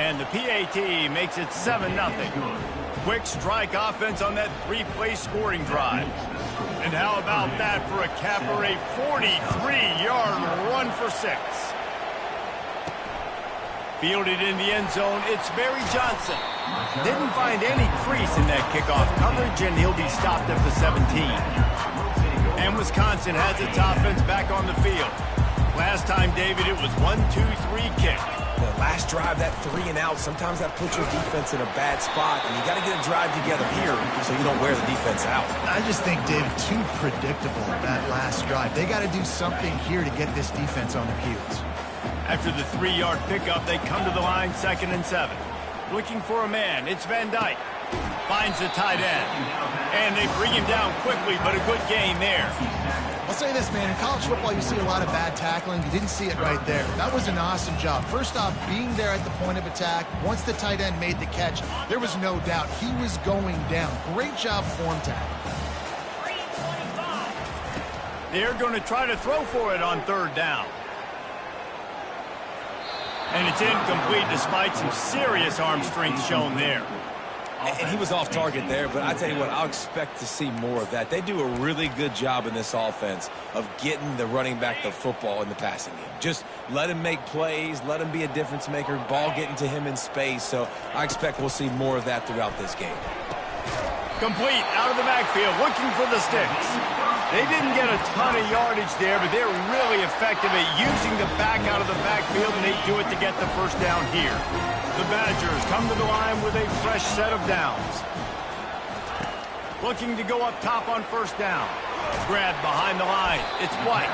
And the PAT makes it 7-0. Quick strike offense on that three-play scoring drive. And how about that for a capper, a 43-yard run for 6. Fielded in the end zone, it's Barry Johnson. Didn't find any crease in that kickoff coverage, and he'll be stopped at the 17. And Wisconsin has its offense back on the field. Last time, David, it was 1-2-3 kick. The last drive, that 3 and out, sometimes that puts your defense in a bad spot, and you got to get a drive together here so you don't wear the defense out. I just think, David, too predictable that last drive. They got to do something here to get this defense on their heels. After the 3-yard pickup, they come to the line 2nd and 7. Looking for a man, it's Van Dyke. Finds the tight end. And they bring him down quickly, but a good gain there. I'll say this, man. In college football, you see a lot of bad tackling. You didn't see it right there. That was an awesome job. First off, being there at the point of attack. Once the tight end made the catch, there was no doubt he was going down. Great job form tackle. They're going to try to throw for it on 3rd down. And it's incomplete despite some serious arm strength shown there. And he was off target there, but I tell you what, I'll expect to see more of that. They do a really good job in this offense of getting the running back the football in the passing game. Just let him make plays, let him be a difference maker, ball getting to him in space. So I expect we'll see more of that throughout this game. Complete out of the backfield, looking for the sticks. They didn't get a ton of yardage there, but they're really effective at using the back out of the backfield, and they do it to get the first down here. The Badgers come to the line with a fresh set of downs. Looking to go up top on 1st down. Grabbed behind the line. It's White.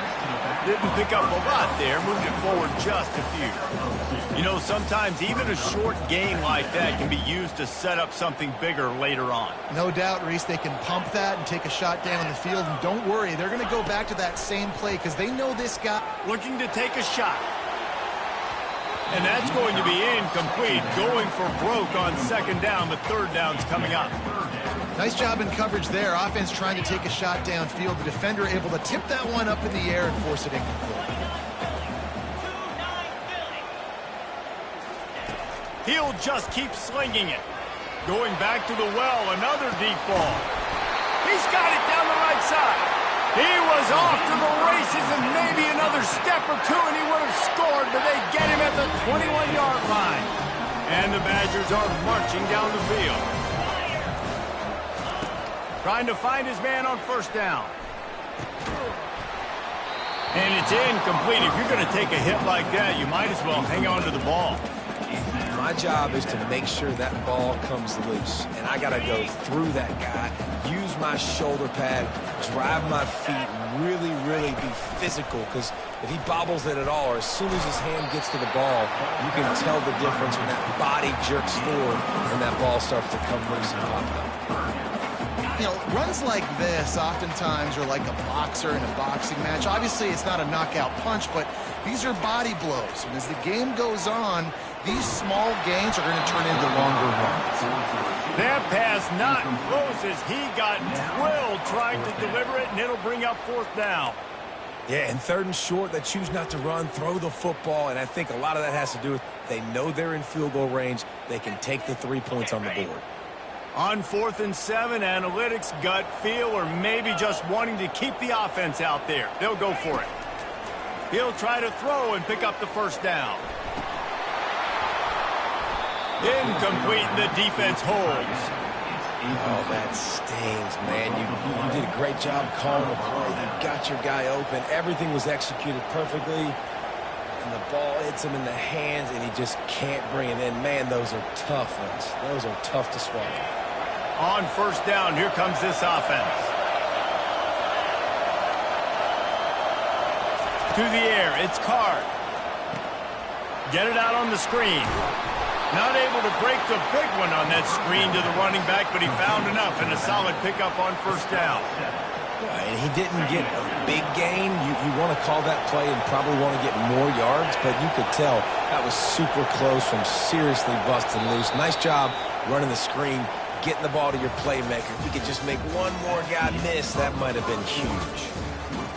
Didn't pick up a lot there. Moved it forward just a few. You know, sometimes even a short gain like that can be used to set up something bigger later on. No doubt, Reese, they can pump that and take a shot down the field. And don't worry, they're going to go back to that same play because they know this guy. Looking to take a shot. And that's going to be incomplete. Going for broke on 2nd down, but 3rd down's coming up. Nice job in coverage there. Offense trying to take a shot downfield. The defender able to tip that one up in the air and force it incomplete. He'll just keep slinging it. Going back to the well, another deep ball. He's got it down the right side. He was off to the races and maybe another step or two and he would have scored, but they get him at the 21-yard line. And the Badgers are marching down the field. Trying to find his man on 1st down. And it's incomplete. If you're going to take a hit like that, you might as well hang on to the ball. My job is to make sure that ball comes loose, and I got to go through that guy, use my shoulder pad, drive my feet, really, really be physical, because if he bobbles it at all, or as soon as his hand gets to the ball, you can tell the difference when that body jerks forward and that ball starts to come loose and pop up. You know, runs like this oftentimes are like a boxer in a boxing match. Obviously, it's not a knockout punch, but these are body blows. And as the game goes on, these small gains are going to turn into longer runs. That pass not close as he got drilled trying to deliver it, and it'll bring up 4th down. Yeah, and 3rd and short, they choose not to run, throw the football, and I think a lot of that has to do with they know they're in field goal range. They can take the 3 points on the board. On 4th and 7, analytics, gut feel, or maybe just wanting to keep the offense out there. They'll go for it. He'll try to throw and pick up the 1st down. Incomplete, the defense holds. Oh, that stings, man. You did a great job calling the play. You got your guy open. Everything was executed perfectly. And the ball hits him in the hands, and he just can't bring it in. Man, those are tough ones. Those are tough to swallow. On 1st down, here comes this offense. To the air, it's Card. Get it out on the screen. Not able to break the big one on that screen to the running back, but he found enough and a solid pickup on 1st down. And he didn't get a big gain. You want to call that play and probably want to get more yards, but you could tell that was super close from seriously busting loose. Nice job running the screen, getting the ball to your playmaker. If he could just make one more guy miss, that might have been huge.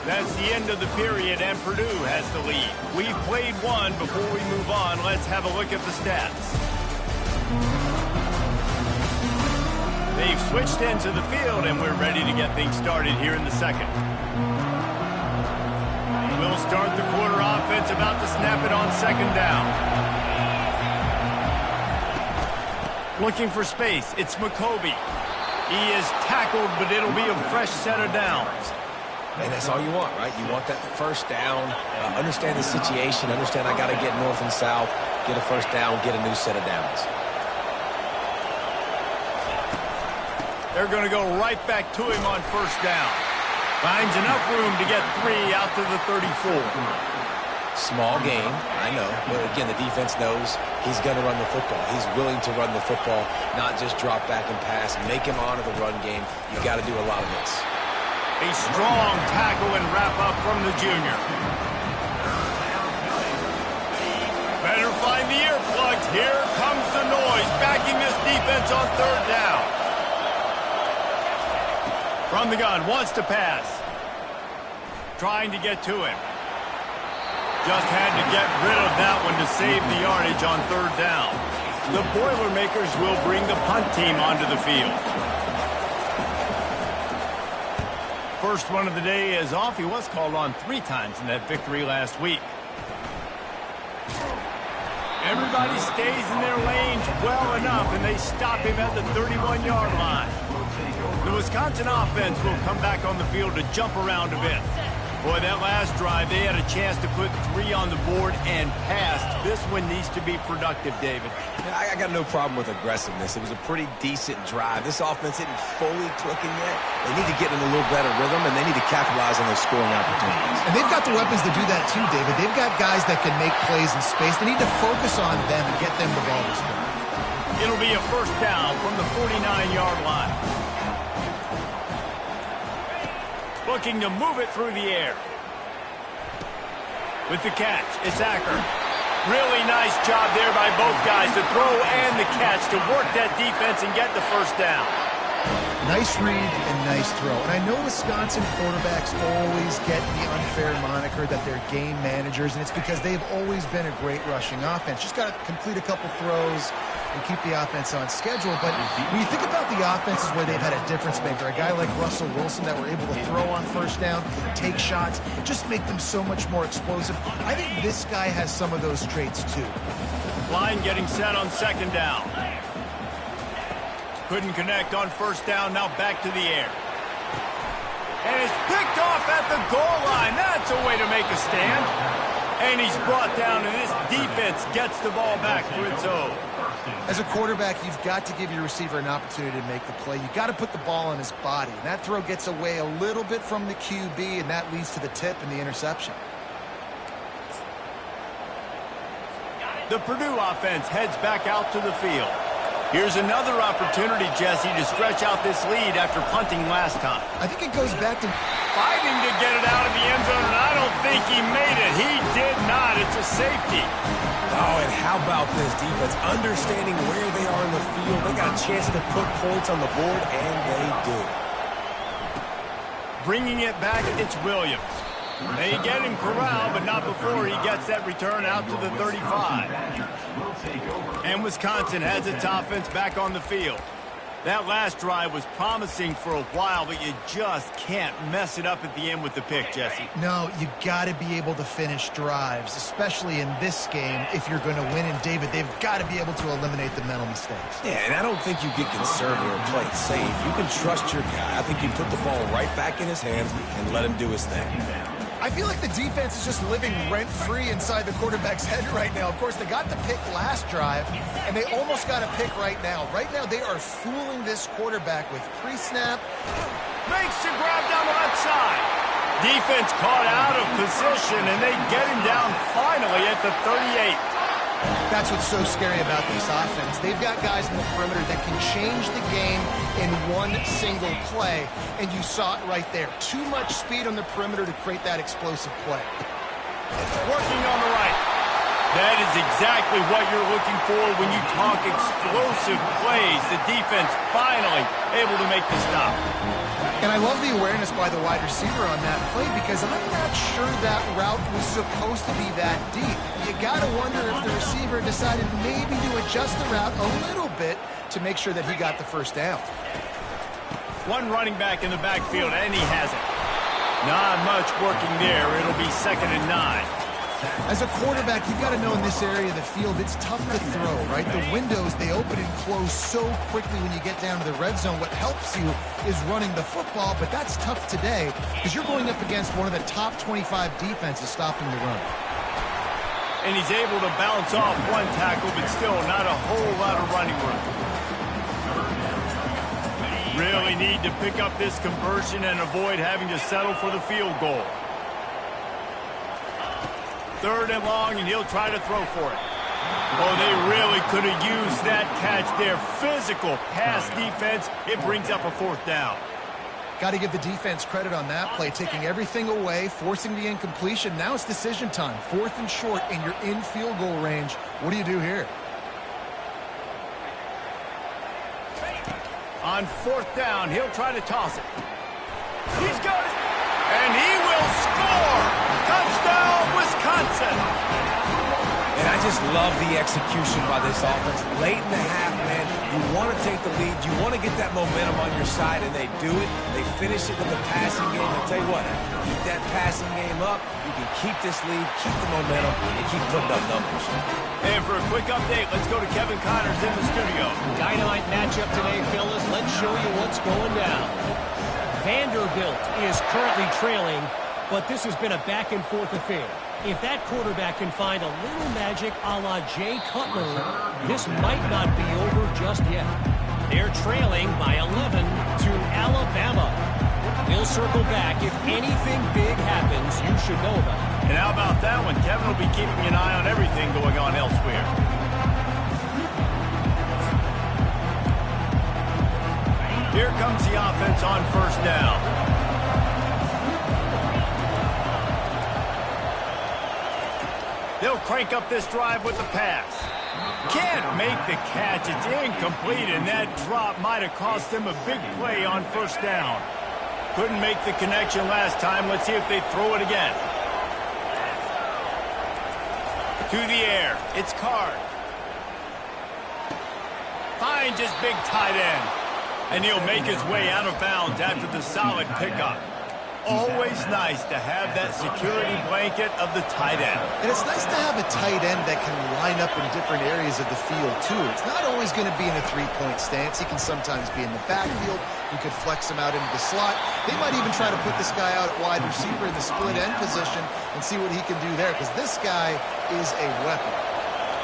That's the end of the period, and Purdue has the lead. We've played one. Before we move on, let's have a look at the stats. They've switched ends of the field, and we're ready to get things started here in the second. We'll start the quarter offense, about to snap it on second down. Looking for space, it's McCoby. He is tackled, but it'll be a fresh set of downs. And that's all you want, right? You want that first down, understand the situation, understand I got to get north and south, get a first down, get a new set of downs. They're going to go right back to him on first down. Finds enough room to get 3 out to the 34. Small game, I know. But again, the defense knows he's going to run the football. He's willing to run the football, not just drop back and pass. Make him honor the run game. You got to do a lot of this. A strong tackle and wrap up from the junior. Better find the earplugs. Here comes the noise, backing this defense on third down. From the gun, wants to pass. Trying to get to him. Just had to get rid of that one to save the yardage on third down. The Boilermakers will bring the punt team onto the field. First one of the day is off. He was called on 3 times in that victory last week. Everybody stays in their lanes well enough, and they stop him at the 31-yard line. The Wisconsin offense will come back on the field to jump around a bit. Boy, that last drive, they had a chance to put 3 on the board and passed. This one needs to be productive, David. I got no problem with aggressiveness. It was a pretty decent drive. This offense isn't fully clicking yet. They need to get in a little better rhythm, and they need to capitalize on those scoring opportunities. And they've got the weapons to do that too, David. They've got guys that can make plays in space. They need to focus on them and get them the ball this morning. It'll be a first down from the 49-yard line. Looking to move it through the air. With the catch, it's Acker. Really nice job there by both guys, the throw and the catch, to work that defense and get the first down. Nice read and nice throw. And I know Wisconsin quarterbacks always get the unfair moniker that they're game managers, and it's because they've always been a great rushing offense. Just got to complete a couple throws and keep the offense on schedule. But when you think about the offenses where they've had a difference maker, a guy like Russell Wilson that were able to throw on first down, take shots, just make them so much more explosive. I think this guy has some of those traits too. Line getting set on second down. Couldn't connect on first down, now back to the air. And it's picked off at the goal line. That's a way to make a stand. And he's brought down, and this defense gets the ball back for its own. As a quarterback, you've got to give your receiver an opportunity to make the play. You've got to put the ball on his body. And that throw gets away a little bit from the QB, and that leads to the tip and the interception. The Purdue offense heads back out to the field. Here's another opportunity, Jesse, to stretch out this lead after punting last time. I think it goes back to fighting to get it out of the end zone, and I don't think he made it. He did not. It's a safety. Oh, and how about this defense? Understanding where they are in the field. They got a chance to put points on the board, and they do. Bringing it back, it's Williams. They get him corralled, but not before he gets that return out to the 35. And Wisconsin has its offense back on the field. That last drive was promising for a while, but you just can't mess it up at the end with the pick, Jesse. No, you got to be able to finish drives, especially in this game. If you're going to win, and David, they've got to be able to eliminate the mental mistakes. Yeah, and I don't think you get conservative or play it safe. You can trust your guy. I think you put the ball right back in his hands and let him do his thing. I feel like the defense is just living rent-free inside the quarterback's head right now. Of course, they got the pick last drive, and they almost got a pick right now. Right now, they are fooling this quarterback with pre-snap. Makes the grab down the left side. Defense caught out of position, and they get him down finally at the 38. That's what's so scary about this offense. They've got guys in the perimeter that can change the game in one single play, and you saw it right there. Too much speed on the perimeter to create that explosive play. Working on the right. That is exactly what you're looking for when you talk explosive plays. The defense finally able to make the stop. And I love the awareness by the wide receiver on that play because I'm not sure that route was supposed to be that deep. You got to wonder if the receiver decided maybe to adjust the route a little bit to make sure that he got the first down. One running back in the backfield, and he has it. Not much working there. It'll be 2nd and 9. As a quarterback, you've got to know in this area of the field, it's tough to throw, right? The windows, they open and close so quickly when you get down to the red zone. What helps you is running the football, but that's tough today because you're going up against one of the top 25 defenses stopping the run. And he's able to bounce off one tackle, but still not a whole lot of running room. Really need to pick up this conversion and avoid having to settle for the field goal. 3rd and long, and he'll try to throw for it. Oh, they really could have used that catch there. Physical pass defense. It brings up a 4th down. Got to give the defense credit on that play, taking everything away, forcing the incompletion. Now it's decision time. 4th and short, and you're in field goal range. What do you do here? On 4th down, he'll try to toss it. He's got it, and he will score! Touchdown, Wisconsin! And I just love the execution by this offense. Late in the half, man, you want to take the lead. You want to get that momentum on your side, and they do it. They finish it with the passing game. I'll tell you what, keep that passing game up. You can keep this lead, keep the momentum, and keep putting up numbers. And for a quick update, let's go to Kevin Connors in the studio. Dynamite matchup today, fellas. Let's show you what's going down. Vanderbilt is currently trailing, but this has been a back-and-forth affair. If that quarterback can find a little magic a la Jay Cutler, this might not be over just yet. They're trailing by 11 to Alabama. We'll circle back. If anything big happens, you should know about it. And how about that one? Kevin will be keeping an eye on everything going on elsewhere. Here comes the offense on 1st down. They'll crank up this drive with the pass. Can't make the catch. It's incomplete, and that drop might have cost them a big play on 1st down. Couldn't make the connection last time. Let's see if they throw it again. To the air. It's Card. Finds his big tight end. And he'll make his way out of bounds after the solid pickup. Always nice to have that security blanket of the tight end. And it's nice to have a tight end that can line up in different areas of the field, too. It's not always going to be in a three-point stance. He can sometimes be in the backfield. You could flex him out into the slot. They might even try to put this guy out at wide receiver in the split end position and see what he can do there, because this guy is a weapon.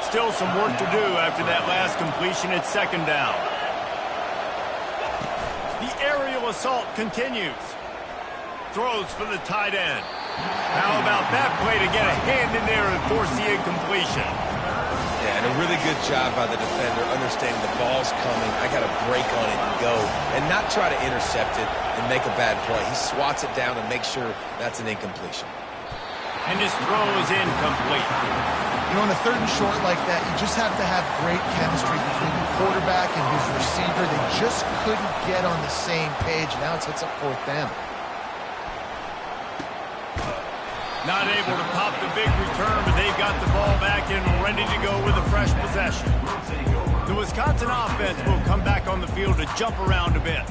Still some work to do after that last completion at 2nd down. The aerial assault continues. Throws for the tight end. How about that play to get a hand in there and force the incompletion? Yeah, and a really good job by the defender, understanding the ball's coming. I got to break on it and go, and not try to intercept it and make a bad play. He swats it down and makes sure that's an incompletion. And his throw is incomplete. You know, on a 3rd and short like that, you just have to have great chemistry between the quarterback and his receiver. They just couldn't get on the same page. Now it's up 4th down. Not able to pop the big return, but they've got the ball back and ready to go with a fresh possession. The Wisconsin offense will come back on the field to jump around a bit.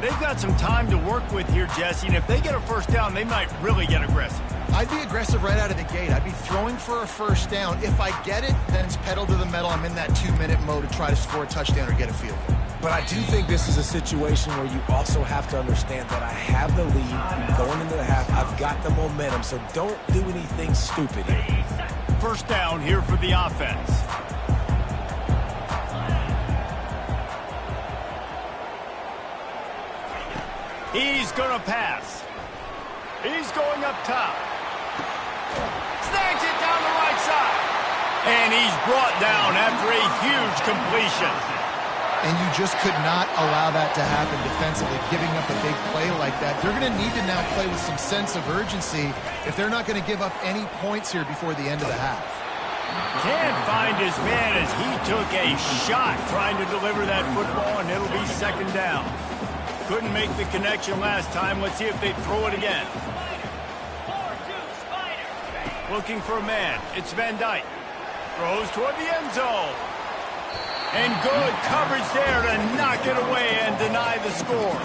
They've got some time to work with here, Jesse, and if they get a 1st down, they might really get aggressive. I'd be aggressive right out of the gate. I'd be throwing for a 1st down. If I get it, then it's pedal to the metal. I'm in that 2-minute mode to try to score a touchdown or get a field goal. But I do think this is a situation where you also have to understand that I have the lead going into the half. I've got the momentum, so don't do anything stupid here. 1st down here for the offense. He's going to pass. He's going up top. Snags it down the right side. And he's brought down after a huge completion. And you just could not allow that to happen defensively, giving up a big play like that. They're going to need to now play with some sense of urgency if they're not going to give up any points here before the end of the half. Can't find his man as he took a shot trying to deliver that football, and it'll be second down. Couldn't make the connection last time. Let's see if they throw it again. Looking for a man. It's Van Dyke. Throws toward the end zone. And good coverage there to knock it away and deny the score.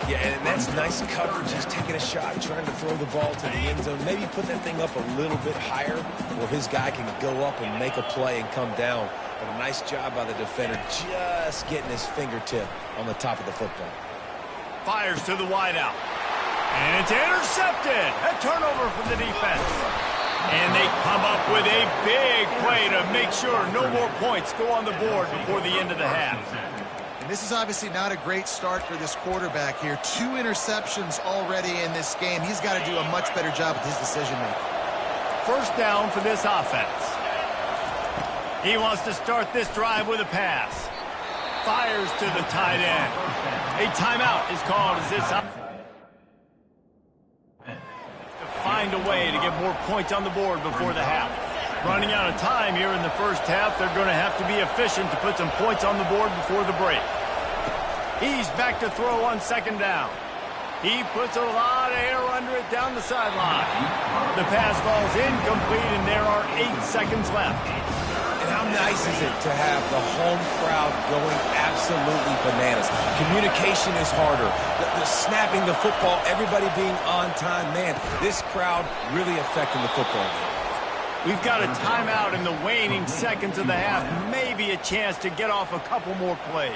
Yeah, and that's nice coverage. He's taking a shot, trying to throw the ball to the end zone. Maybe put that thing up a little bit higher where his guy can go up and make a play and come down. But a nice job by the defender just getting his fingertip on the top of the football. Fires to the wideout. And it's intercepted. A turnover from the defense. And they come up with a big play to make sure no more points go on the board before the end of the half. And this is obviously not a great start for this quarterback here. 2 interceptions already in this game. He's got to do a much better job with his decision-making. First down for this offense. He wants to start this drive with a pass. Fires to the tight end. A timeout is called as this find a way to get more points on the board before the half. Running out of time here in the first half, they're going to have to be efficient to put some points on the board before the break. He's back to throw on second down. He puts a lot of air under it down the sideline. The pass falls incomplete, and there are 8 seconds left. And how nice is it to have the home crowd going absolutely bananas? Communication is harder. The snapping the football, everybody being on time. Man, this crowd really affecting the football game. We've got a timeout in the waning seconds of the half. Maybe a chance to get off a couple more plays.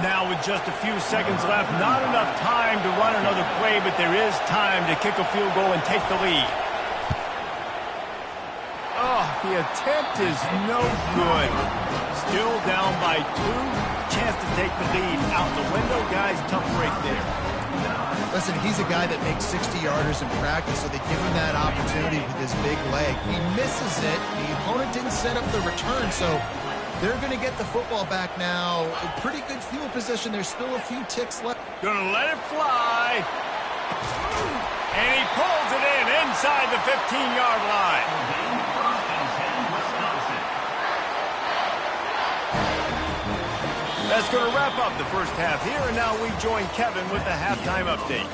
Now with just a few seconds left, not enough time to run another play, but there is time to kick a field goal and take the lead. Oh, the attempt is no good. Still down by 2. Chance to take the lead out the window. Guys, tough break there. Listen, he's a guy that makes 60-yarders in practice, so they give him that opportunity with his big leg. He misses it. The opponent didn't set up the return, so they're going to get the football back now. A pretty good field position. There's still a few ticks left. Gonna let it fly. And he pulls it in inside the 15-yard line. That's going to wrap up the first half here, and now we join Kevin with the halftime update.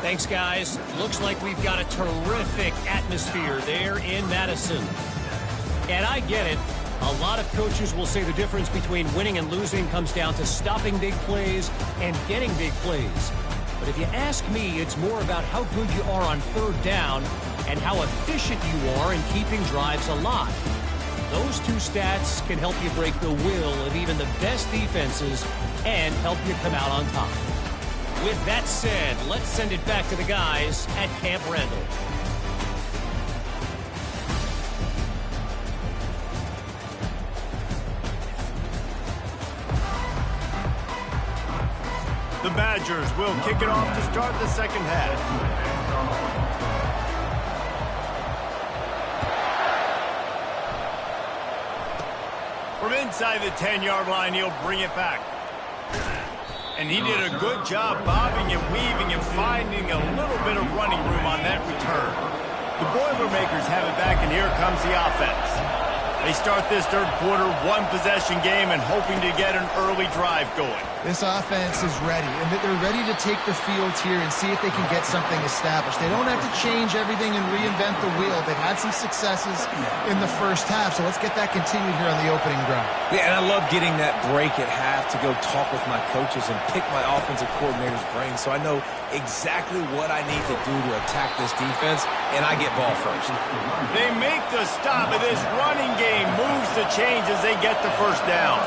Thanks, guys. Looks like we've got a terrific atmosphere there in Madison. And I get it. A lot of coaches will say the difference between winning and losing comes down to stopping big plays and getting big plays. But if you ask me, it's more about how good you are on third down and how efficient you are in keeping drives alive. Those 2 stats can help you break the will of even the best defenses and help you come out on top. With that said, let's send it back to the guys at Camp Randall. The Badgers will kick it off to start the second half. From inside the 10-yard line, he'll bring it back. And he did a good job bobbing and weaving and finding a little bit of running room on that return. The Boilermakers have it back, and here comes the offense. They start this third quarter, 1-possession game, and hoping to get an early drive going. This offense is ready, and they're ready to take the field here and see if they can get something established. They don't have to change everything and reinvent the wheel. They've had some successes in the first half, so let's get that continued here on the opening drive. Yeah, and I love getting that break at half to go talk with my coaches and pick my offensive coordinator's brain so I know exactly what I need to do to attack this defense, and I get ball first. They make the stop, and this running game moves the chains as they get the first down.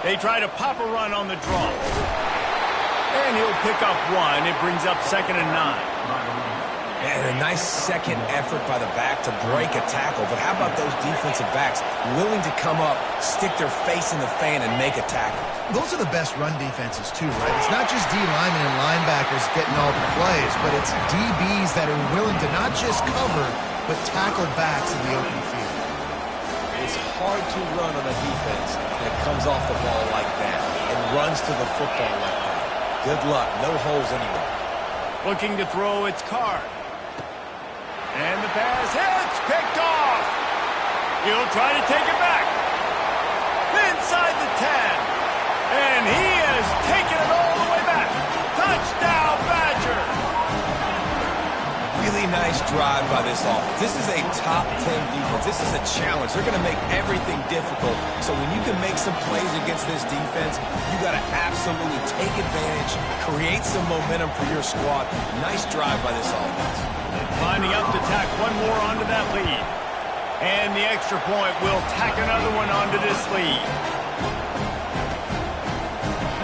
They try to pop a run on the draw. And he'll pick up 1. It brings up 2nd and 9. And a nice second effort by the back to break a tackle. But how about those defensive backs willing to come up, stick their face in the fan, and make a tackle? Those are the best run defenses, too, right? It's not just D linemen and linebackers getting all the plays, but it's DBs that are willing to not just cover, but tackle backs in the open field. It's hard to run on a defense that comes off the ball like that and runs to the football like that. Good luck. No holes anywhere. Looking to throw its card. And the pass hits. Picked off. He'll try to take it back. Inside the 10. And he has taken it all the way back. Touchdown, Badger. Really nice drive by this offense. This is a top 10 defense. This is a challenge. They're going to make everything difficult. So when you can make some plays against this defense, you got to absolutely take advantage, create some momentum for your squad. Nice drive by this offense. Lining up to tack one more onto that lead. And the extra point will tack another one onto this lead.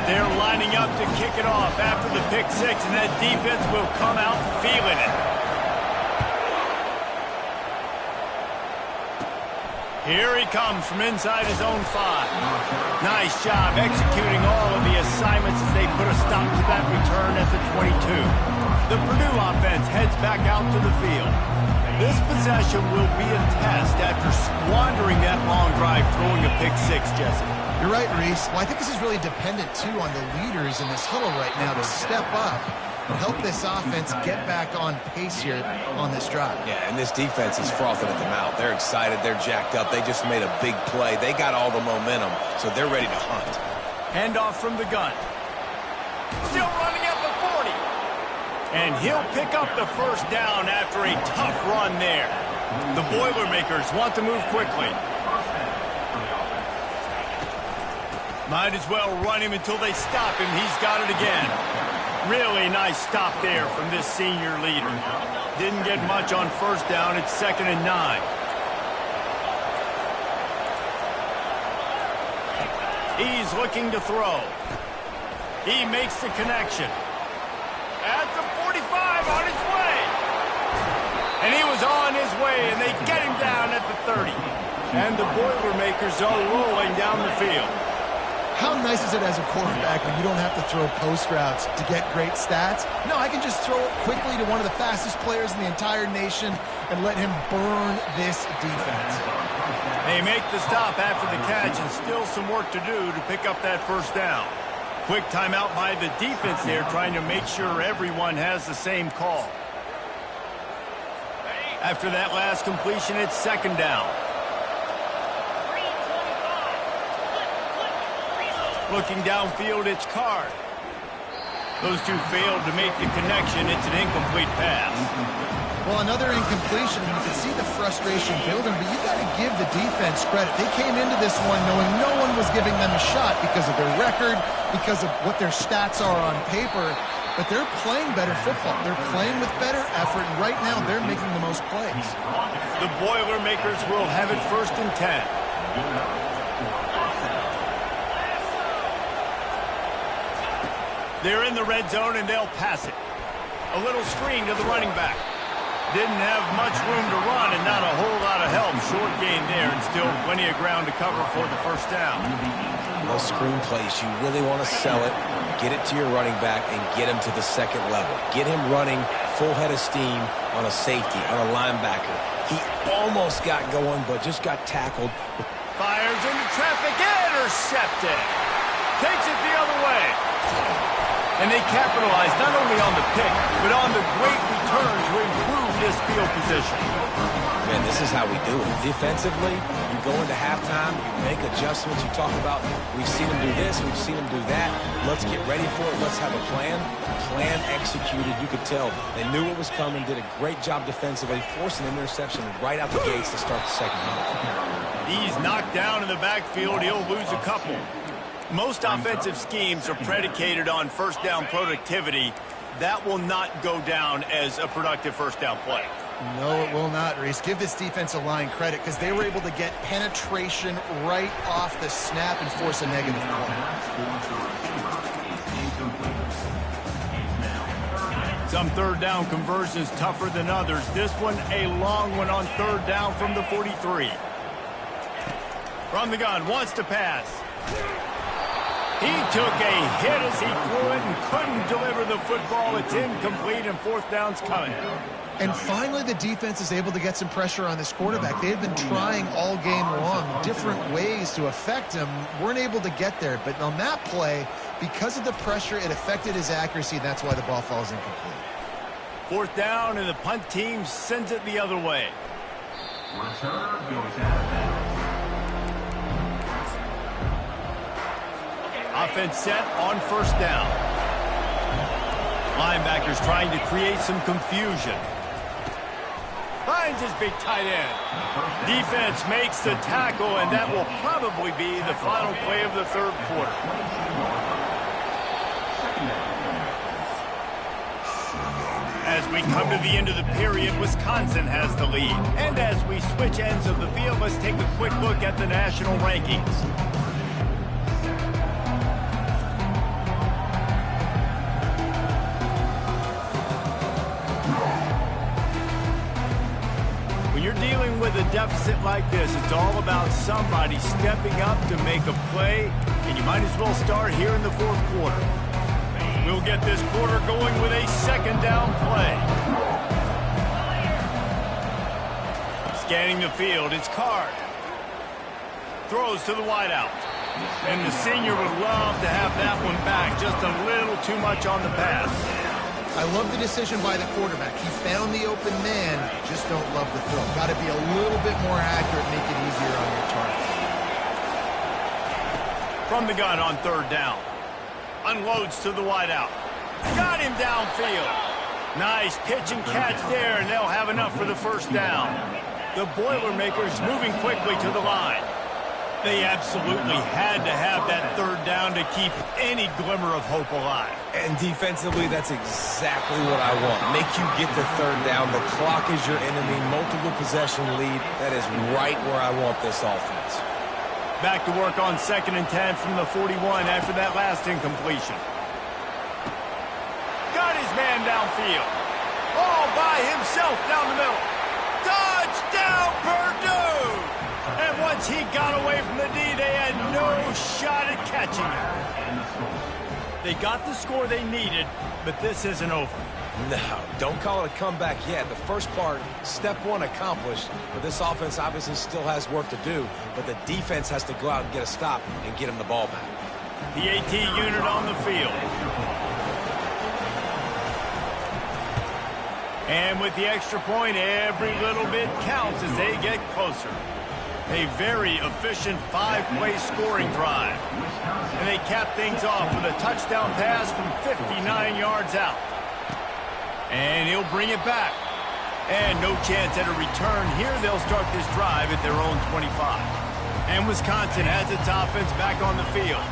They're lining up to kick it off after the pick six, and that defense will come out feeling it. Here he comes from inside his own 5. Nice job executing all of the assignments as they put a stop to that return at the 22. The Purdue offense heads back out to the field. This possession will be a test after squandering that long drive throwing a pick six, Jesse. You're right, Reese. Well, I think this is really dependent, too, on the leaders in this huddle right now to step up and help this offense get back on pace here on this drive. Yeah, and this defense is frothing at the mouth. They're excited. They're jacked up. They just made a big play. They got all the momentum, so they're ready to hunt. Handoff from the gun. Still running at the 40. And he'll pick up the first down after a tough run there. The Boilermakers want to move quickly. Might as well run him until they stop him. He's got it again. Really nice stop there from this senior leader. Didn't get much on first down. It's 2nd and 9. He's looking to throw. He makes the connection. At the 45, on his way. And he was on his way, and they get him down at the 30. And the Boilermakers are rolling down the field. How nice is it as a quarterback when you don't have to throw post routes to get great stats? No, I can just throw it quickly to one of the fastest players in the entire nation and let him burn this defense. They make the stop after the catch, and still some work to do to pick up that first down. Quick timeout by the defense there, trying to make sure everyone has the same call. After that last completion, it's 2nd down. Looking downfield, it's Card. Those two failed to make the connection. It's an incomplete pass. Well, another incompletion, and you can see the frustration building, but you got to give the defense credit. They came into this one knowing no one was giving them a shot because of their record, because of what their stats are on paper, but they're playing better football. They're playing with better effort, and right now they're making the most plays. The Boilermakers will have it 1st and 10. They're in the red zone, and they'll pass it. A little screen to the running back. Didn't have much room to run and not a whole lot of help. Short gain there, and still plenty of ground to cover for the first down. Those screen plays, you really want to sell it, get it to your running back, and get him to the second level. Get him running full head of steam on a safety, on a linebacker. He almost got going, but just got tackled. Fires into traffic, intercepted. Takes it the other way. And they capitalize not only on the pick, but on the great return to improve this field position. Man, this is how we do it. Defensively, you go into halftime, you make adjustments, you talk about, we've seen them do this, we've seen them do that. Let's get ready for it. Let's have a plan. Plan executed. You could tell they knew what was coming, did a great job defensively, forcing an interception right out the gates to start the second half. He's knocked down in the backfield. He'll lose a couple. Most offensive schemes are predicated on first down productivity. That will not go down as a productive first down play. No, it will not, Reese. Give this defensive line credit because they were able to get penetration right off the snap and force a negative play. Some third down conversions tougher than others. This one a long one on 3rd down from the 43. From the gun, wants to pass. He took a hit as he threw it and couldn't deliver the football. It's incomplete and fourth down's coming. And finally, the defense is able to get some pressure on this quarterback. They had been trying all game long different ways to affect him. Weren't able to get there. But on that play, because of the pressure, it affected his accuracy, and that's why the ball falls incomplete. Fourth down, and the punt team sends it the other way. Offense set on first down. Linebackers trying to create some confusion. Finds his big tight end. Defense makes the tackle, and that will probably be the final play of the third quarter. As we come to the end of the period, Wisconsin has the lead. And as we switch ends of the field, let's take a quick look at the national rankings. When you're dealing with a deficit like this, it's all about somebody stepping up to make a play, and you might as well start here in the fourth quarter. We'll get this quarter going with a second down play. Scanning the field, it's Card. Throws to the wideout. And the senior would love to have that one back. Just a little too much on the pass. I love the decision by the quarterback. He found the open man. Just don't love the throw. Got to be a little bit more accurate, make it easier on your target. From the gun on third down. Unloads to the wideout. Got him downfield. Nice pitch and catch there, and they'll have enough for the first down. The Boilermakers moving quickly to the line. They absolutely had to have that third down to keep any glimmer of hope alive. And defensively, that's exactly what I want. Make you get the third down. The clock is your enemy. Multiple possession lead. That is right where I want this offense. Back to work on 2nd and 10 from the 41 after that last incompletion. Got his man downfield. All by himself down the middle. Touchdown, Purdue! And once he got away from the D, they had no shot at catching him. They got the score they needed, but this isn't over. No, don't call it a comeback yet. The first part, step one accomplished, but this offense obviously still has work to do, but the defense has to go out and get a stop and get him the ball back. The AT unit on the field. And with the extra point, every little bit counts as they get closer. A very efficient 5-play scoring drive. And they cap things off with a touchdown pass from 59 yards out. And he'll bring it back. And no chance at a return here. They'll start this drive at their own 25. And Wisconsin has its offense back on the field.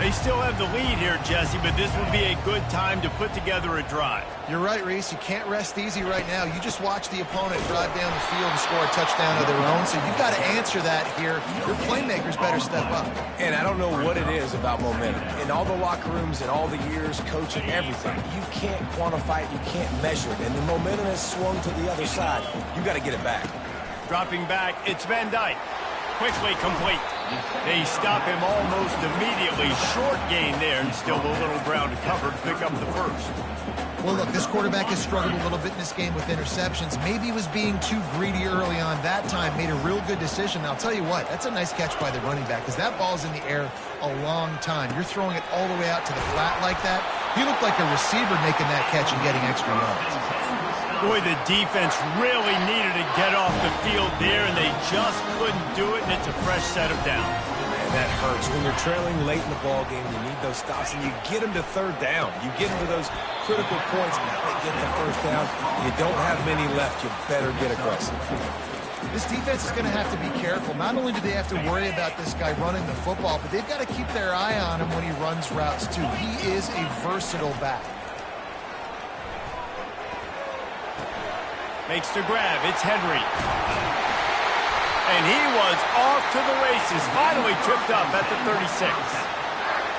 They still have the lead here, Jesse, but this would be a good time to put together a drive. You're right, Reese. You can't rest easy right now. You just watch the opponent drive down the field and score a touchdown of their own, so you've got to answer that here. Your playmakers better step up. And I don't know what it is about momentum. In all the locker rooms and all the years, coaching, everything, you can't quantify it, you can't measure it, and the momentum has swung to the other side. You got to get it back. Dropping back, it's Van Dyke. Quickly complete. They stop him almost immediately. Short gain there, and still a little ground to cover to pick up the first. Well, look, this quarterback has struggled a little bit in this game with interceptions. Maybe he was being too greedy early on. That time made a real good decision. I'll tell you what, that's a nice catch by the running back because that ball's in the air a long time. You're throwing it all the way out to the flat like that. He looked like a receiver making that catch and getting extra yards. Boy, the defense really needed to get off the field there, and they just couldn't do it, and it's a fresh set of down. Man, that hurts. When you're trailing late in the ball game, you need those stops, and you get them to third down. You get them to those critical points, they get the first down. You don't have many left. You better get aggressive. This defense is going to have to be careful. Not only do they have to worry about this guy running the football, but they've got to keep their eye on him when he runs routes, too. He is a versatile back. Makes the grab. It's Henry. And he was off to the races. Finally tripped up at the 36.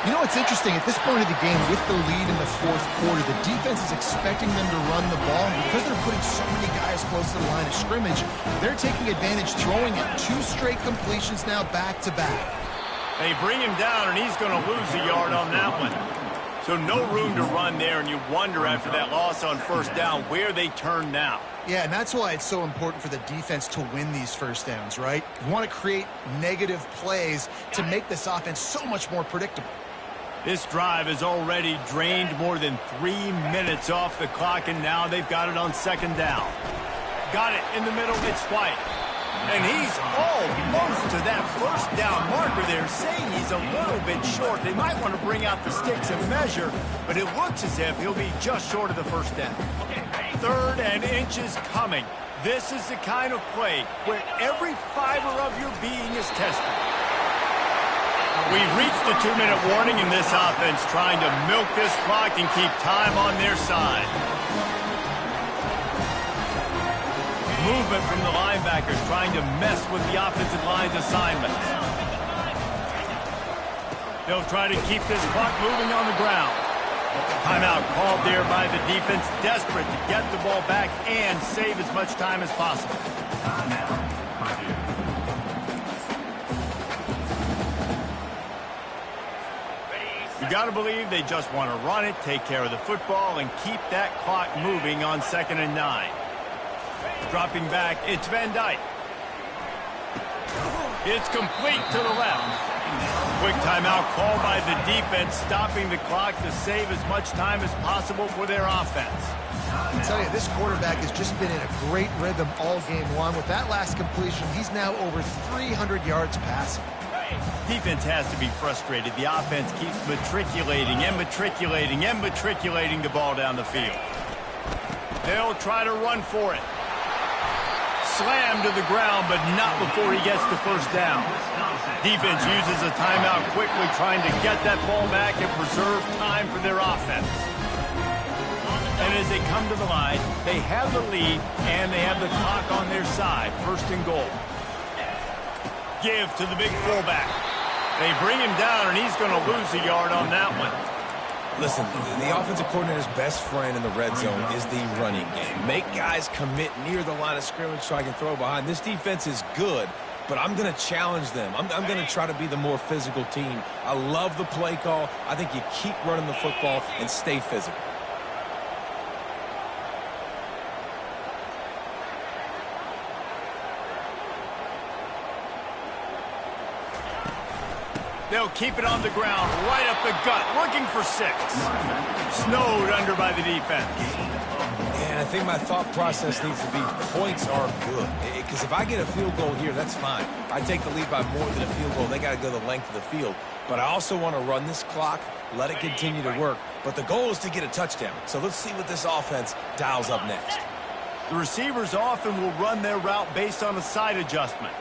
You know what's interesting? At this point of the game, with the lead in the fourth quarter, the defense is expecting them to run the ball. And because they're putting so many guys close to the line of scrimmage, they're taking advantage, throwing it 2 straight completions now back-to-back. They bring him down, and he's going to lose a yard on that one. So no room to run there, and you wonder after that loss on first down where they turn now. Yeah, and that's why it's so important for the defense to win these first downs, right? You want to create negative plays to make this offense so much more predictable. This drive has already drained more than 3 minutes off the clock, and now they've got it on second down. Got it in the middle. It's White. And he's almost to that first down marker there, saying he's a little bit short. They might want to bring out the sticks and measure, but it looks as if he'll be just short of the first down. 3rd and inches coming. This is the kind of play where every fiber of your being is tested. We've reached the 2-minute warning in this offense, trying to milk this clock and keep time on their side. Movement from the linebackers trying to mess with the offensive line's assignments. They'll try to keep this clock moving on the ground. Timeout called there by the defense, desperate to get the ball back and save as much time as possible. You got to believe they just want to run it, take care of the football, and keep that clock moving on 2nd and 9. Dropping back, it's Van Dyke. It's complete to the left. Quick timeout called by the defense, stopping the clock to save as much time as possible for their offense. I tell you, this quarterback has just been in a great rhythm all game long. With that last completion, he's now over 300 yards passing. Defense has to be frustrated. The offense keeps matriculating and matriculating and matriculating the ball down the field. They'll try to run for it. Slammed to the ground, but not before he gets the first down. Defense uses a timeout quickly, trying to get that ball back and preserve time for their offense. And as they come to the line, they have the lead, and they have the clock on their side. 1st and goal. Give to the big fullback. They bring him down, and he's going to lose a yard on that one. Listen, the offensive coordinator's best friend in the red zone is the running game. Make guys commit near the line of scrimmage so I can throw behind. This defense is good, but I'm going to challenge them. I'm going to try to be the more physical team. I love the play call. I think you keep running the football and stay physical. They'll keep it on the ground, right up the gut, looking for 6. Snowed under by the defense. And I think my thought process needs to be points are good. Because if I get a field goal here, that's fine. I take the lead by more than a field goal. They got to go the length of the field. But I also want to run this clock, let it continue to work. But the goal is to get a touchdown. So let's see what this offense dials up next. The receivers often will run their route based on a side adjustment.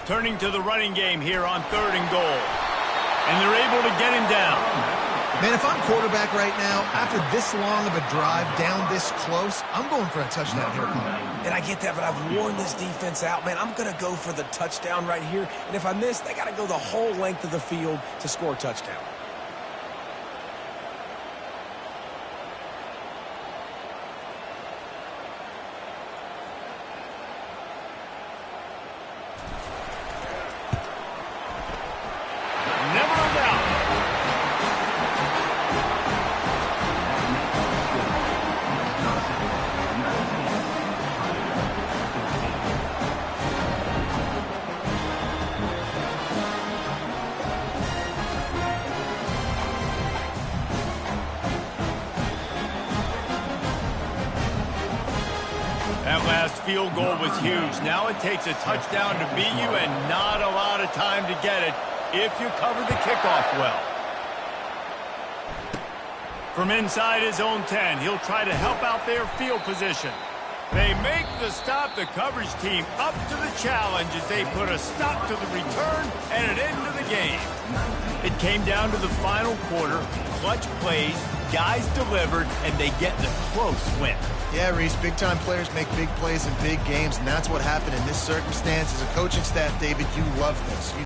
Turning to the running game here on 3rd and goal. And they're able to get him down. Man, if I'm quarterback right now, after this long of a drive down this close, I'm going for a touchdown here. And I get that, but I've worn this defense out, man. I'm going to go for the touchdown right here. And if I miss, they got to go the whole length of the field to score a touchdown. That last field goal was huge. Now it takes a touchdown to beat you and not a lot of time to get it if you cover the kickoff well. From inside his own 10, he'll try to help out their field position. They make the stop. The coverage team up to the challenge as they put a stop to the return and an end to the game. It came down to the final quarter. Clutch plays, guys delivered, and they get the close win. Yeah, Reese, big-time players make big plays in big games, and that's what happened in this circumstance. As a coaching staff, David, you love this.